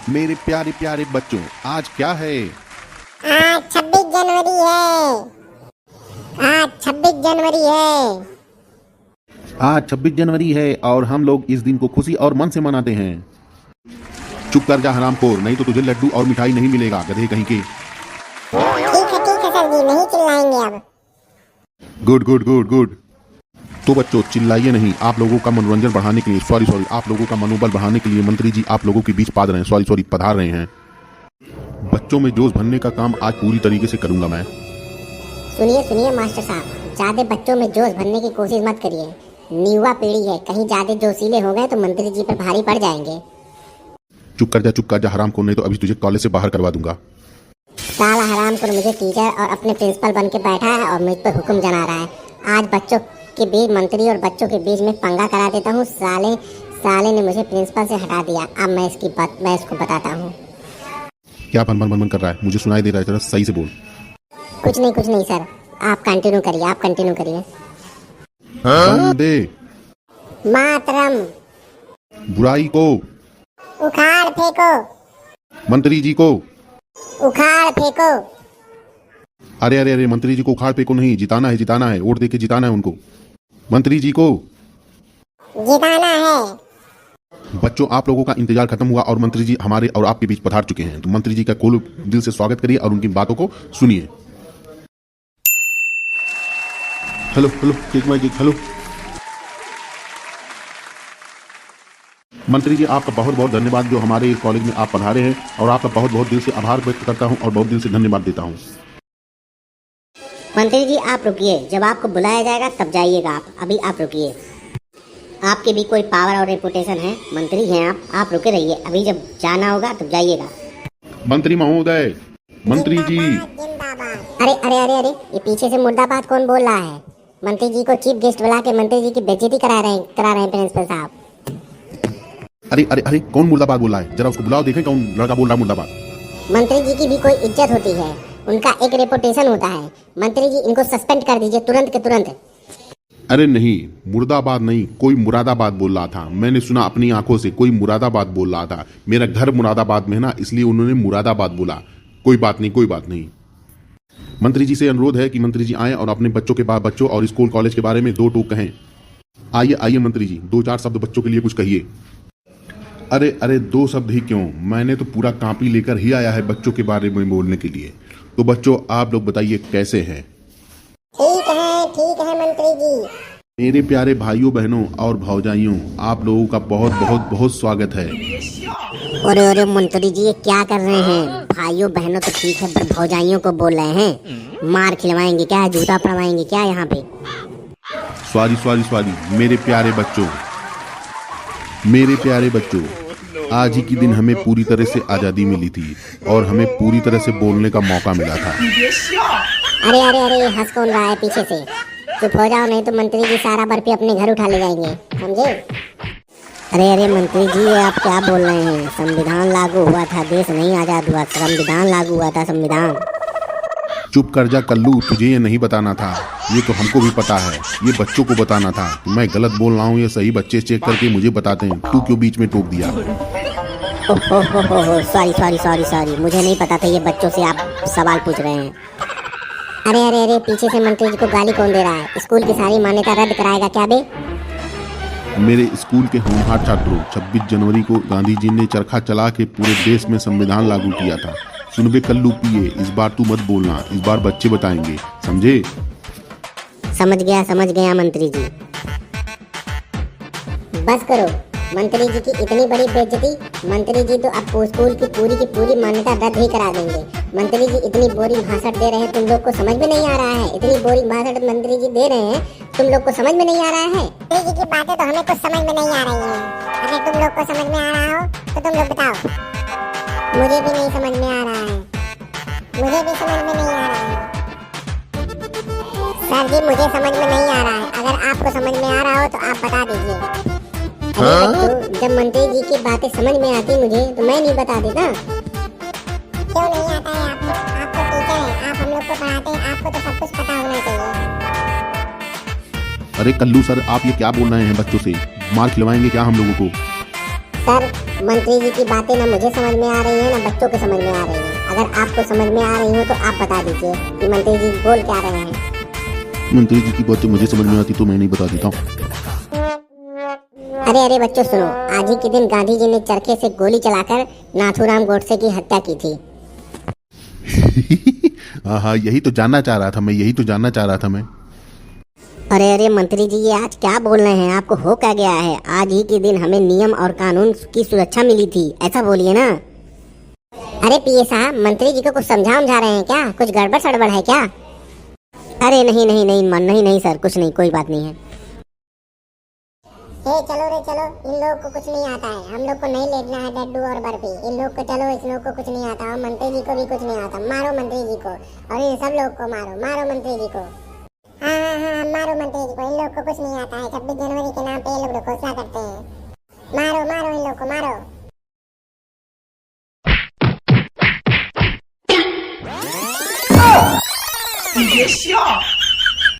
मेरे प्यारे प्यारे बच्चों, आज क्या है? आज 26 जनवरी है। आज 26 जनवरी है। आज 26 जनवरी है और हम लोग इस दिन को खुशी और मन से मनाते हैं। चुप कर जा हरामखोर, नहीं तो तुझे लड्डू और मिठाई नहीं मिलेगा, गधे कहीं के। ठीक है सर जी, नहीं चिल्लाएंगे अब। Good good good good. तो बच्चों चिल्लाइए नहीं, आप लोगों का मनोरंजन बढ़ाने के लिए सॉरी आप लोगों का मनोबल बढ़ाने के लिए मंत्री जी आप लोगों के बीच पाद रहे हैं, सॉरी पधार रहे हैं। बच्चों में जोश भरने का काम आज पूरी तरीके से करूंगा मैं। सुनिए मास्टर साहब, ज्यादा बच्चों में जोश भरने की कोशिश मत करिए। युवा पीढ़ी है, कहीं ज्यादा जोशीले हो गए तो मंत्री जी पर भारी पड़ जाएंगे। चुप कर जा हराम को, नहीं तो अभी तुझे कॉलेज से बाहर करवा दूंगा। साला हराम को मुझे टीचर और अपने प्रिंसिपल बन के बैठा है और मुझ पर हुक्म जना रहा है। आज बच्चों के बीच, मंत्री और बच्चों के बीच में पंगा करा देता हूँ। साले ने मुझे प्रिंसिपल से हटा दिया। अब मैं इसको बताता हूँ। क्या बन कर रहा है? मुझे सुनाई दे रहा है, जरा सही से बोल। कुछ नहीं सर, आप कंटिन्यू करिए। वंदे मातरम। बुराई को उखाड़ फेंको। मंत्री जी को उखाड़ फेंको। अरे मंत्री जी को उखाड़ फेंको नहीं, जिताना है, वोट देके जिताना है उनको। मंत्री जी को जिताना है। बच्चों आप लोगों का इंतजार खत्म हुआ और मंत्री जी हमारे और आपके बीच पधार चुके हैं, तो मंत्री जी का खोल दिल से स्वागत करिए और उनकी बातों को सुनिए। Hello hello. मंत्री जी आपका बहुत बहुत धन्यवाद जो हमारे इस कॉलेज में आप पधारे हैं, और आपका बहुत बहुत दिल से आभार व्यक्त करता हूं और बहुत दिल से धन्यवाद देता हूं। मंत्री जी आप रुकिए, जब आपको बुलाया जाएगा तब जाइएगा आप। अभी आप रुकिए, आपके भी कोई पावर और रेपुटेशन है, मंत्री हैं आप रुके रहिए। अभी जब जाना होगा तब जाइएगा। मंत्री महोदय, मंत्री जी। अरे ये पीछे से मुर्दाबाद कौन बोल रहा है? मंत्री जी को चीफ गेस्ट बुला के मंत्री जी की बेइज्जती करा रहे हैं प्रिंसिपल साहब। अरे कौन मुर्दाबाद बोल रहा है? जरा उसको बुलाओ, देखें कौन लड़का बोल रहा है मुर्दाबाद। मंत्री जी की भी कोई इज्जत होती है, उनका एक रेपुटेशन होता है। मंत्री जी इनको सस्पेंड कर दीजिए तुरंत के तुरंत। अरे नहीं, मुर्दाबाद नहीं, कोई मुरादाबाद बोल रहा था। मैंने सुना अपनी आंखों से, कोई मुरादाबाद बोल रहा था। मेरा घर मुरादाबाद में है ना, इसलिए उन्होंने मुरादाबाद बोला। कोई बात नहीं। मंत्री जी से अनुरोध है कि मंत्री जी आए और अपने बच्चों और स्कूल कॉलेज के बारे में दो टूक कहें। आइए मंत्री जी, 2-4 शब्द बच्चों के लिए कुछ कहिए। अरे 2 शब्द ही क्यों, मैंने तो पूरा कॉपी लेकर ही आया है बच्चों के बारे में बोलने के लिए। तो बच्चों आप लोग बताइए कैसे हैं? ठीक है मंत्री जी। मेरे प्यारे भाइयों बहनों और भौजाइयों, आप लोगों का बहुत स्वागत है। अरे मंत्री जी ये क्या कर रहे हैं? भाइयों बहनों तो ठीक है, पर भौजाइयों को बोल रहे हैं। मार खिलवाएंगे क्या? जूता पड़वाएंगे क्या यहाँ पे? सॉरी मेरे प्यारे बच्चों, आज ही के दिन हमें पूरी तरह से आज़ादी मिली थी और हमें पूरी तरह से बोलने का मौका मिला था। अरे हंस कौन रहा है पीछे से? चुप हो जाओ, नहीं तो मंत्री जी सारा बर्फी अपने घर उठा ले जाएंगे, समझे? अरे मंत्री जी ये आप क्या बोल रहे हैं? संविधान लागू हुआ था, देश नहीं आज़ाद हुआ। संविधान लागू हुआ था, संविधान। चुप कर जा कल्लू, तुझे ये नहीं बताना था, ये तो हमको भी पता है, ये बच्चों को बताना था। मैं गलत बोल रहा हूँ या सही, बच्चे चेक करके मुझे बताते हैं। तू क्यों बीच में टोक दिया? सॉरी, मुझे नहीं पता था ये बच्चों से आप सवाल पूछ रहे हैं। अरे पीछे से मंत्री जी को गाली कौन दे रहा है? स्कूल की सारी मान्यता रद्द कराएगा क्या बे? मेरे स्कूल के होनहार छात्रों, 26 जनवरी को गांधी जी ने चरखा चला के पूरे देश में संविधान लागू किया था। सुन बे कल्लू पिए, इस बार तू मत बोलना, इस बार बच्चे बताएंगे, समझे? समझ गया मंत्री जी। बस करो, मंत्री जी की इतनी बड़ी बेइज्जती। मंत्री जी तो अब स्कूल की पूरी मान्यता रद्द ही करा देंगे। मंत्री जी इतनी बोरिंग भाषण दे रहे हैं, तुम लोग को समझ में नहीं आ रहा है? इतनी बोरिंग भाषण मंत्री जी दे रहे हैं, तुम लोग को समझ में नहीं आ रहा है? मंत्री जी की बातें तो हमें कुछ समझ में नहीं आ रही हैं। अगर तुम लोग को समझ में आ रहा हो तो तुम लोग बताओ। मुझे भी नहीं समझ में आ रहा है। सर जी मुझे समझ में नहीं आ रहा है, अगर आपको समझ में आ रहा हो तो आप बता दीजिए। अरे बच्चों, जब मंत्री जी की बातें समझ में आती मुझे तो मैं नहीं बता देता। क्यों नहीं आता है आपको? आप तो टीचर हैं, आप हम लोग को पढ़ाते हैं, आपको तो सब कुछ पता होना चाहिए। अरे कल्लू सर, आप ये क्या बोल रहे हैं? बच्चों से मार खिलवाएंगे क्या हम लोगों को? सर, मंत्री जी की बातें ना मुझे समझ में आ रही है ना बच्चों के समझ में आ रही है। अगर आपको समझ में आ रही हो तो आप बता दीजिए कि मंत्री जी बोल क्या रहे हैं। मंत्री जी की बातें मुझे समझ में आती तो मैं नहीं बता देता हूँ। अरे बच्चों सुनो, आज ही के दिन गांधी जी ने चरखे से गोली चलाकर नाथूराम गोडसे की हत्या की थी। हाँ, यही तो जानना चाह रहा था मैं। अरे मंत्री जी, ये आज क्या बोल रहे हैं? आपको हो क्या गया है? आज ही के दिन हमें नियम और कानून की सुरक्षा मिली थी, ऐसा बोलिए ना। अरे पीए साहब, मंत्री जी को कुछ समझा रहे हैं क्या? कुछ गड़बड़ सड़बड़ है क्या? अरे नहीं सर, कुछ नहीं, कोई बात नहीं है। चलो इन लोगों को कुछ नहीं आता है। हम लोग को नहीं लेटना है लड्डू और बर्फी। इन लोग को चलो, इस लोग को कुछ नहीं आता और मंत्री जी को भी कुछ नहीं आता। मारो मंत्री जी को और इन सब लोग को मारो मंत्री जी को। हाँ, मारो मंत्री जी को। इन लोग को कुछ नहीं आता है। 26 जनवरी के नाम पे ये लोग घोषणा करते हैं। मारो इन लोग को मारो।别笑。